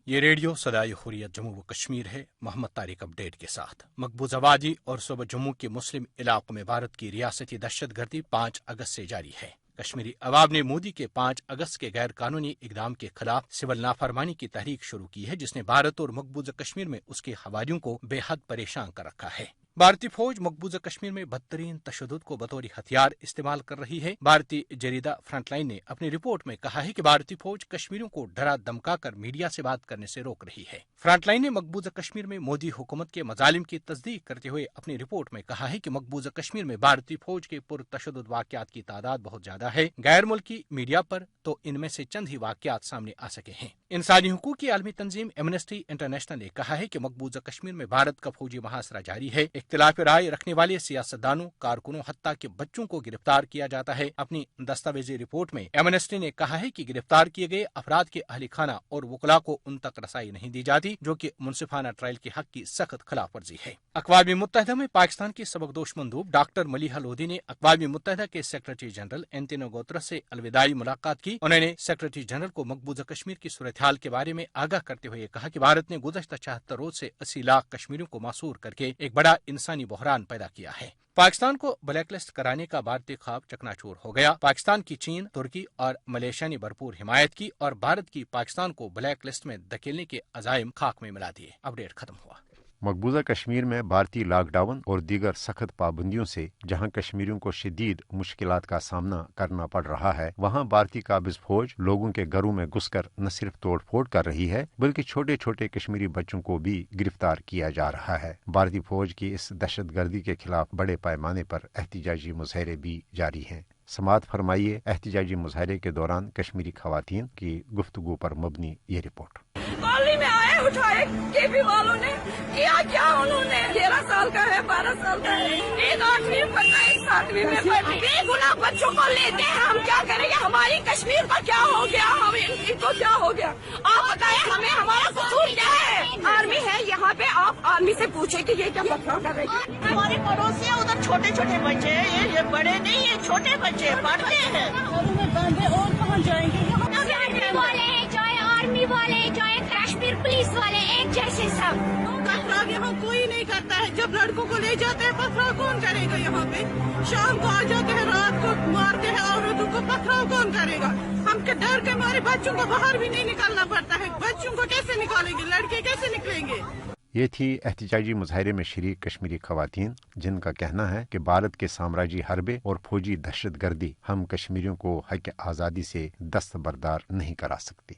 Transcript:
یہ ریڈیو صدائے حریت جموں و کشمیر ہے۔ محمد طارق اپڈیٹ کے ساتھ۔ مقبوضہ وادی اور صوبہ جموں کے مسلم علاقوں میں بھارت کی ریاستی دہشت گردی 5 اگست سے جاری ہے۔ کشمیری عوام نے مودی کے 5 اگست کے غیر قانونی اقدام کے خلاف سول نافرمانی کی تحریک شروع کی ہے، جس نے بھارت اور مقبوضہ کشمیر میں اس کے حواریوں کو بے حد پریشان کر رکھا ہے۔ بھارتی فوج مقبوضہ کشمیر میں بدترین تشدد کو بطور ہتھیار استعمال کر رہی ہے۔ بھارتی جریدہ فرنٹ لائن نے اپنی رپورٹ میں کہا ہے کہ بھارتی فوج کشمیریوں کو ڈرا دمکا کر میڈیا سے بات کرنے سے روک رہی ہے۔ فرنٹ لائن نے مقبوضہ کشمیر میں مودی حکومت کے مظالم کی تصدیق کرتے ہوئے اپنی رپورٹ میں کہا ہے کہ مقبوضہ کشمیر میں بھارتی فوج کے پرتشدد واقعات کی تعداد بہت زیادہ ہے۔ غیر ملکی میڈیا پر تو ان میں سے چند ہی واقعات سامنے آ سکے ہیں۔ انسانی حقوق کی عالمی تنظیم ایمنسٹی انٹرنیشنل نے کہا ہے کہ مقبوضہ کشمیر میں بھارت کا فوجی محاصرہ جاری ہے۔ اختلاف رائے رکھنے والے سیاستدانوں، کارکنوں، حتیٰ کہ بچوں کو گرفتار کیا جاتا ہے۔ اپنی دستاویزی رپورٹ میں ایمنسٹی نے کہا ہے کہ گرفتار کیے گئے افراد کے اہل خانہ اور وکلاء کو ان تک رسائی نہیں دی جاتی، جو کہ منصفانہ ٹرائل کے حق کی سخت خلاف ورزی ہے۔ اقوام متحدہ میں پاکستان کی سبکدوش مندوب ڈاکٹر ملیحہ لودھی نے اقوام متحدہ کے سیکرٹری جنرل اینٹونیو گوترس سے الوداعی ملاقات کی۔ انہوں نے سیکرٹری جنرل کو مقبوضہ کشمیر کی صورتحال کے بارے میں آگاہ کرتے ہوئے کہا کہ بھارت نے گزشتہ 76 روز سے 80 لاکھ کشمیریوں کو محصور کر کے ایک بڑا انسانی بحران پیدا کیا ہے۔ پاکستان کو بلیک لسٹ کرانے کا بھارتی خواب چکنا چور ہو گیا۔ پاکستان کی چین، ترکی اور ملیشیا نے بھرپور حمایت کی اور بھارت کی پاکستان کو بلیک لسٹ میں دھکیلنے کے عزائم خاک میں ملا دیے۔ اپڈیٹ ختم ہوا۔ مقبوضہ کشمیر میں بھارتی لاک ڈاؤن اور دیگر سخت پابندیوں سے جہاں کشمیریوں کو شدید مشکلات کا سامنا کرنا پڑ رہا ہے، وہاں بھارتی قابض فوج لوگوں کے گھروں میں گھس کر نہ صرف توڑ پھوڑ کر رہی ہے بلکہ چھوٹے چھوٹے کشمیری بچوں کو بھی گرفتار کیا جا رہا ہے۔ بھارتی فوج کی اس دہشت گردی کے خلاف بڑے پیمانے پر احتجاجی مظاہرے بھی جاری ہیں۔ سماعت فرمائیے احتجاجی مظاہرے کے دوران کشمیری خواتین کی گفتگو پر مبنی یہ رپورٹ۔ کالونی میں آئے اٹھائے کے پی والوں نے کیا انہوں نے 13 سال کا ہے، 12 سال کا ہے، ایک 8ویں پڑھنا ہے، ایک 7ویں میں پڑھنا ہے۔ بے گناہ بچوں کو لیتے ہیں، ہم کیا کریں گے؟ ہماری کشمیر پر کیا ہو گیا؟ ہم ان کو کیا ہو گیا؟ آپ بتائیں ہمیں، ہمارا قصور کیا ہے؟ آرمی ہے یہاں پہ، آپ آرمی سے پوچھیں کہ یہ کیا پتھر کر رہے ہیں؟ ہمارے پڑوسی ہیں، ادھر چھوٹے چھوٹے بچے ہیں، یہ بڑے نہیں ہیں، چھوٹے بچے پڑھتے ہیں۔ اور کہاں جائیں گے؟ چاہے آرمی والے، چاہے کشمیر پولیس والے، ایک جیسے سب۔ پتھراؤ یہاں کوئی نہیں کرتا ہے۔ جب لڑکوں کو لے جاتے ہیں پتھراؤ کون کرے گا؟ یہاں پہ شام کو آ جاتے ہیں، رات کو مارتے ہیں عورتوں کو، پتھراؤ کون کرے گا؟ ہم کے ڈر کے ہمارے بچوں کو باہر بھی نہیں نکالنا پڑتا ہے۔ بچوں کو کیسے نکالیں گے؟ لڑکے کیسے نکلیں گے؟ یہ تھی احتجاجی مظاہرے میں شریک کشمیری خواتین، جن کا کہنا ہے کہ بھارت کے سامراجی حربے اور فوجی دہشت گردی ہم کشمیریوں کو حق آزادی سے دستبردار نہیں کرا سکتی۔